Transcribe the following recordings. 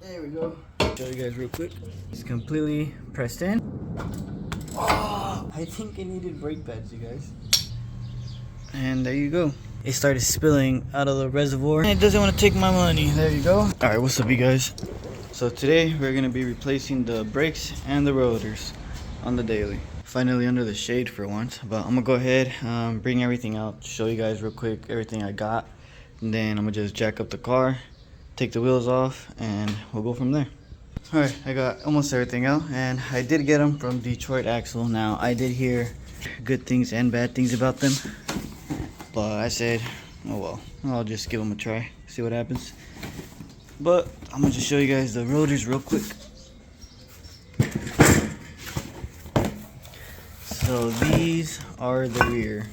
There we go. Show you guys real quick. It's completely pressed in. Oh, I think it needed brake pads, you guys. And there you go. It started spilling out of the reservoir. It doesn't want to take my money. There you go. Alright, what's up, you guys? So today we're going to be replacing the brakes and the rotors on the daily. Finally under the shade for once. But I'm going to go ahead, bring everything out, show you guys real quick everything I got. And then I'm going to just jack up the car, take the wheels off, and we'll go from there. Alright, I got almost everything out, and I did get them from Detroit Axle. Now, I did hear good things and bad things about them, but I said, oh well, I'll just give them a try, see what happens. But I'm gonna just show you guys the rotors real quick. So these are the rear.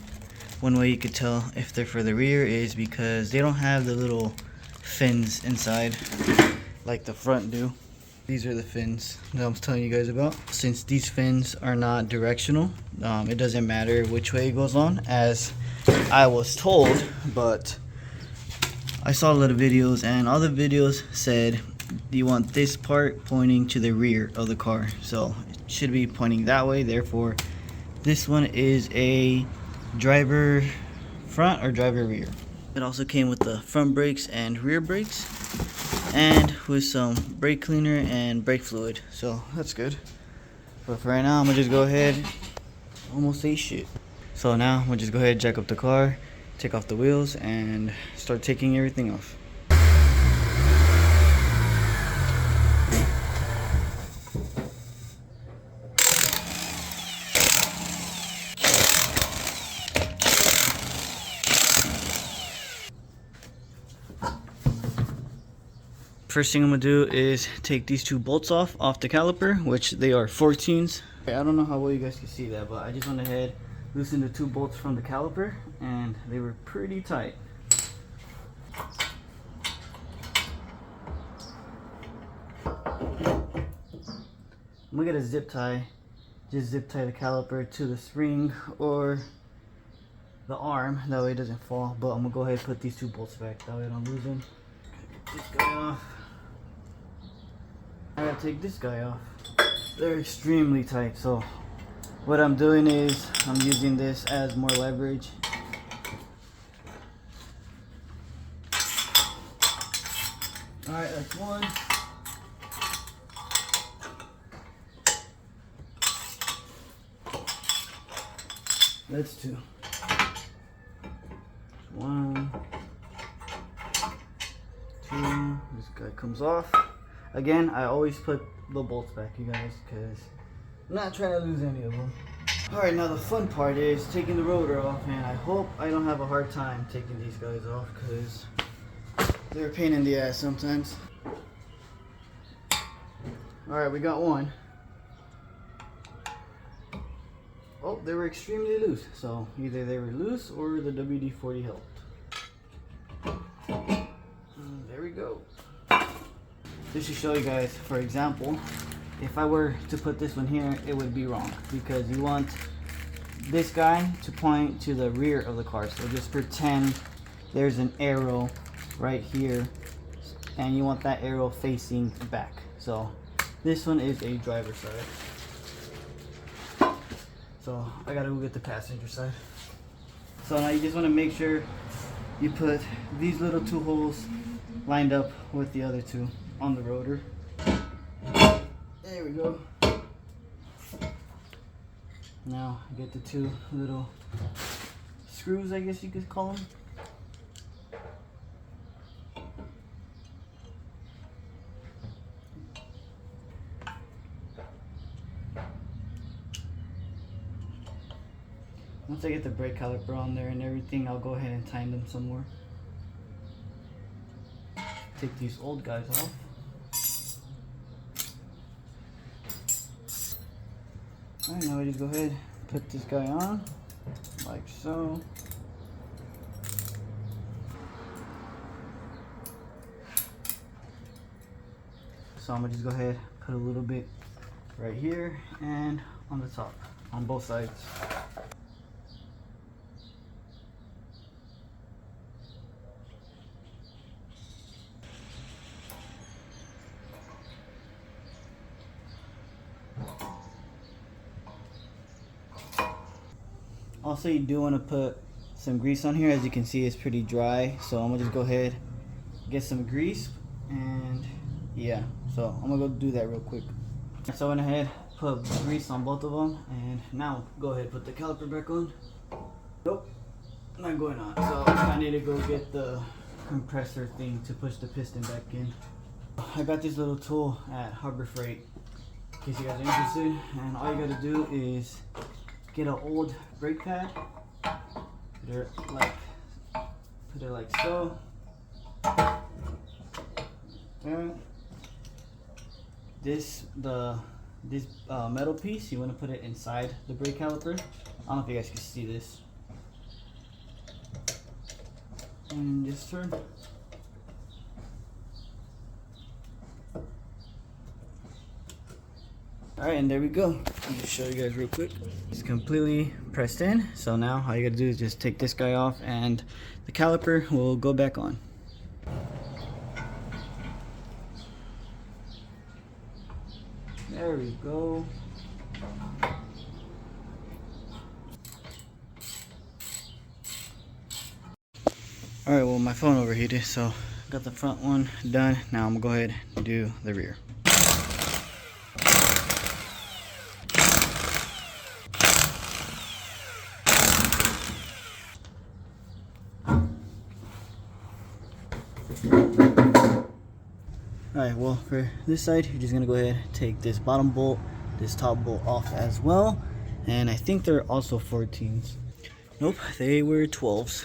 One way you could tell if they're for the rear is because they don't have the little fins inside like the front do. These are the fins that I was telling you guys about. Since these fins are not directional, it doesn't matter which way it goes on, as I was told, but I saw a lot of videos and all the videos said you want this part pointing to the rear of the car. So it should be pointing that way, therefore this one is a driver front or driver rear. It also came with the front brakes and rear brakes, and with some brake cleaner and brake fluid, so that's good. But for right now, I'm gonna just go ahead, almost say shit. So now I'm gonna just go ahead, jack up the car, take off the wheels, and start taking everything off. First thing I'm gonna do is take these two bolts off the caliper, which they are 14s. I don't know how well you guys can see that, but I just went ahead, loosened the two bolts from the caliper, and they were pretty tight. I'm gonna get a zip tie, just zip tie the caliper to the spring or the arm, that way it doesn't fall. But I'm gonna go ahead and put these two bolts back, that way I don't lose them. Get this guy off. I gotta take this guy off. They're extremely tight, so what I'm doing is I'm using this as more leverage. Alright, that's one. That's two. One, two. This guy comes off. Again, I always put the bolts back, you guys, because I'm not trying to lose any of them. Alright, now the fun part is taking the rotor off, and I hope I don't have a hard time taking these guys off, because they're a pain in the ass sometimes. Alright, we got one. Oh, they were extremely loose, so either they were loose or the WD-40 helped. There we go. Just to show you guys, for example, if I were to put this one here, it would be wrong, because you want this guy to point to the rear of the car. So just pretend there's an arrow right here, and you want that arrow facing back. So this one is a driver's side. So I gotta go get the passenger side. So now you just want to make sure you put these little two holes lined up with the other two on the rotor. There we go. Now get the two little screws, I guess you could call them. Once I get the brake caliper on there and everything, I'll go ahead and tighten them some more. Take these old guys off. Alright, now we just go ahead, put this guy on, like so. So I'm gonna just go ahead, put a little bit right here and on the top, on both sides. Also, you do want to put some grease on here. As you can see, it's pretty dry, so I'm gonna just go ahead, get some grease, and yeah, so I'm gonna go do that real quick. So I went ahead, put grease on both of them, and now go ahead, put the caliper back on. Nope, not going on. So I need to go get the compressor thing to push the piston back in. I got this little tool at Harbor Freight in case you guys are interested, and all you gotta do is get an old brake pad, put it like so, and this metal piece, you want to put it inside the brake caliper. I don't know if you guys can see this, and just turn. Alright, and there we go. Let me show you guys real quick. It's completely pressed in. So now all you gotta do is just take this guy off and the caliper will go back on. There we go. Alright, well my phone overheated, so got the front one done. Now I'm gonna go ahead and do the rear. Alright, well for this side, you're just gonna go ahead and take this bottom bolt, this top bolt off as well. And I think they're also 14s. Nope, they were 12s.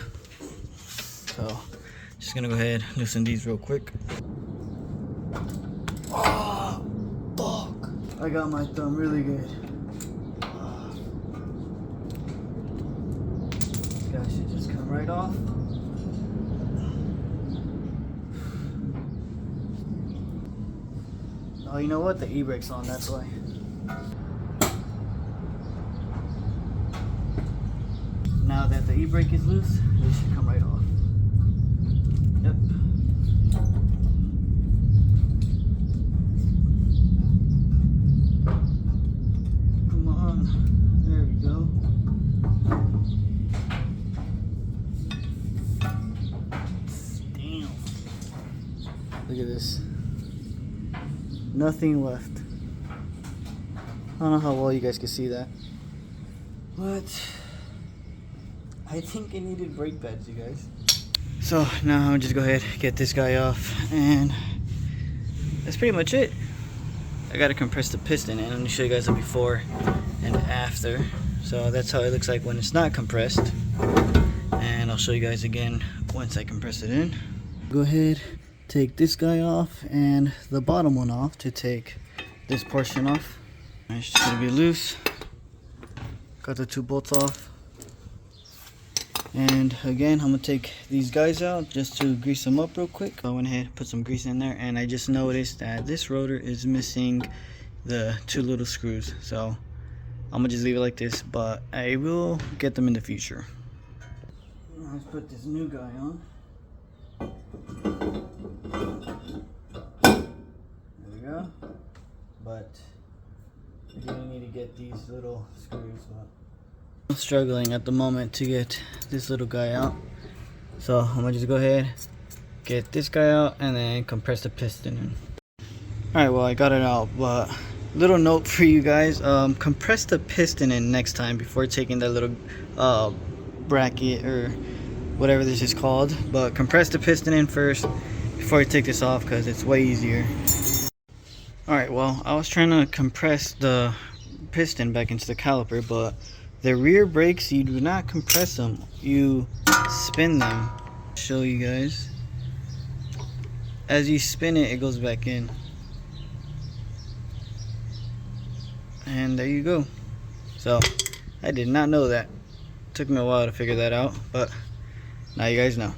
So, just gonna go ahead and loosen these real quick. Oh, fuck! I got my thumb really good. This guy should just come right off. Oh, you know what? The e-brake's on, that's why. Now that the e-brake is loose, it should come right off. Yep. Come on. There we go. Damn. Look at this. Nothing left. I don't know how well you guys can see that, but I think it needed brake pads, you guys. So now I'll just go ahead, get this guy off, and that's pretty much it. I gotta compress the piston, and let me show you guys the before and after. So that's how it looks like when it's not compressed, and I'll show you guys again once I compress it in. Go ahead, take this guy off and the bottom one off to take this portion off. It's just gonna be loose. Got the two bolts off. And again, I'm gonna take these guys out just to grease them up real quick. I went ahead and put some grease in there, and I just noticed that this rotor is missing the two little screws. So I'm gonna just leave it like this, but I will get them in the future. Let's put this new guy on. There we go. But you're gonna need to get these little screws up. I'm struggling at the moment to get this little guy out, so I'm gonna just go ahead, get this guy out, and then compress the piston in. Alright, well I got it out, but little note for you guys, compress the piston in next time before taking that little bracket or whatever this is called, but compress the piston in first before you take this off, because it's way easier. Alright, well I was trying to compress the piston back into the caliper, but the rear brakes, you do not compress them, you spin them. Show you guys. As you spin it, it goes back in. And there you go. So, I did not know that. Took me a while to figure that out, but now you guys know.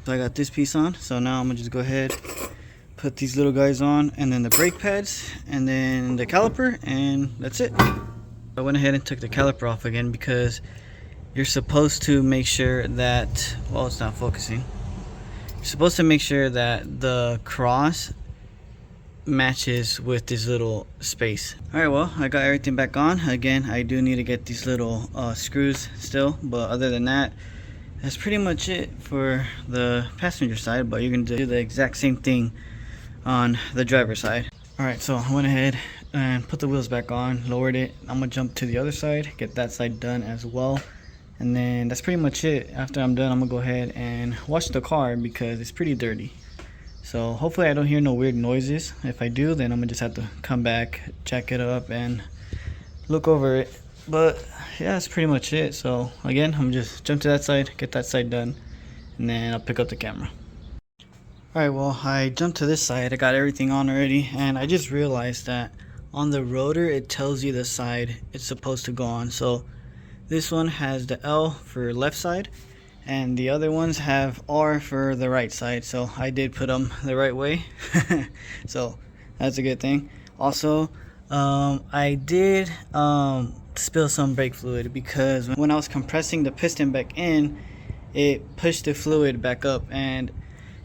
So I got this piece on, so now I'm gonna just go ahead, put these little guys on, and then the brake pads, and then the caliper, and that's it. I went ahead and took the caliper off again because you're supposed to make sure that, well, it's not focusing. You're supposed to make sure that the cross matches with this little space. Alright, well, I got everything back on. Again, I do need to get these little screws still, but other than that, that's pretty much it for the passenger side. But you can do the exact same thing on the driver's side. Alright, so I went ahead and put the wheels back on, lowered it. I'm gonna jump to the other side, get that side done as well, and then that's pretty much it. After I'm done, I'm gonna go ahead and wash the car because it's pretty dirty. So hopefully I don't hear no weird noises. If I do, then I'm gonna just have to come back, check it up, and look over it. But yeah, that's pretty much it. So again, I'm just jump to that side, get that side done, and then I'll pick up the camera. Alright, well, I jumped to this side. I got everything on already, and I just realized that on the rotor it tells you the side it's supposed to go on. So this one has the L for left side, and the other ones have R for the right side. So I did put them the right way. So that's a good thing. Also, I did spill some brake fluid because when I was compressing the piston back in, it pushed the fluid back up and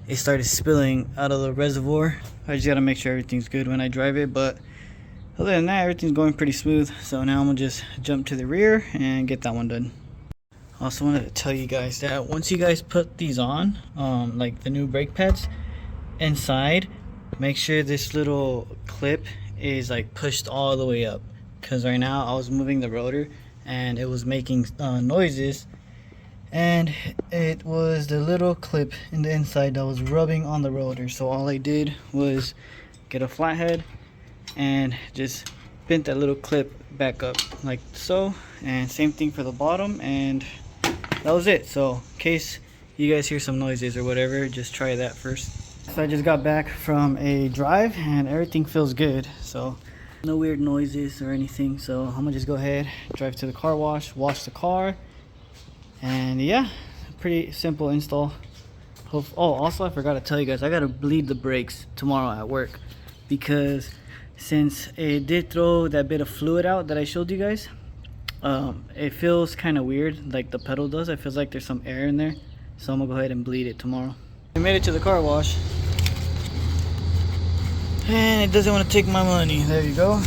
it started spilling out of the reservoir. I just gotta make sure everything's good when I drive it, but other than that, everything's going pretty smooth. So now I'm gonna just jump to the rear and get that one done. Also wanted to tell you guys that once you guys put these on, like the new brake pads inside, make sure this little clip is like pushed all the way up, because right now I was moving the rotor and it was making noises, and it was the little clip in the inside that was rubbing on the rotor. So all I did was get a flathead and just bent that little clip back up like so, and same thing for the bottom, and that was it. So in case you guys hear some noises or whatever, just try that first. So I just got back from a drive and everything feels good, so no weird noises or anything. So I'm gonna just go ahead, drive to the car wash, wash the car, and yeah, pretty simple install. Oh, also I forgot to tell you guys, I gotta bleed the brakes tomorrow at work, because since it did throw that bit of fluid out that I showed you guys, it feels kind of weird, like the pedal does. It feels like there's some air in there, so I'm gonna go ahead and bleed it tomorrow. I made it to the car wash and it doesn't want to take my money. There you go.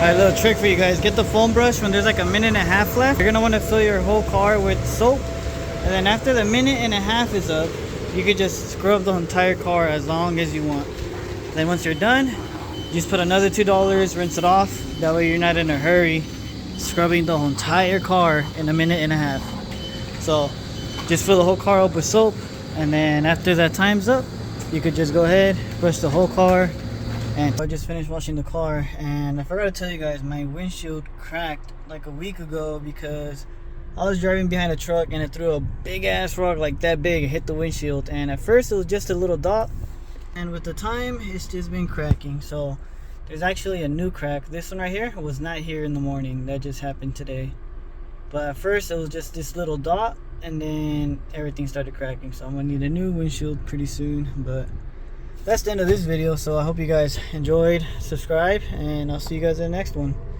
Alright, little trick for you guys. Get the foam brush when there's like a minute and a half left. You're gonna want to fill your whole car with soap, and then after the minute and a half is up, you could just scrub the entire car as long as you want. Then once you're done, you just put another $2, rinse it off. That way you're not in a hurry scrubbing the entire car in a minute and a half. So just fill the whole car up with soap, and then after that time's up, you could just go ahead, brush the whole car. And I just finished washing the car, and I forgot to tell you guys, my windshield cracked like a week ago because I was driving behind a truck and it threw a big ass rock like that big. It hit the windshield, and at first it was just a little dot, and with the time it's just been cracking. So there's actually a new crack. This one right here was not here in the morning, that just happened today. But at first it was just this little dot, and then everything started cracking. So I'm gonna need a new windshield pretty soon. But that's the end of this video, so I hope you guys enjoyed. Subscribe, and I'll see you guys in the next one.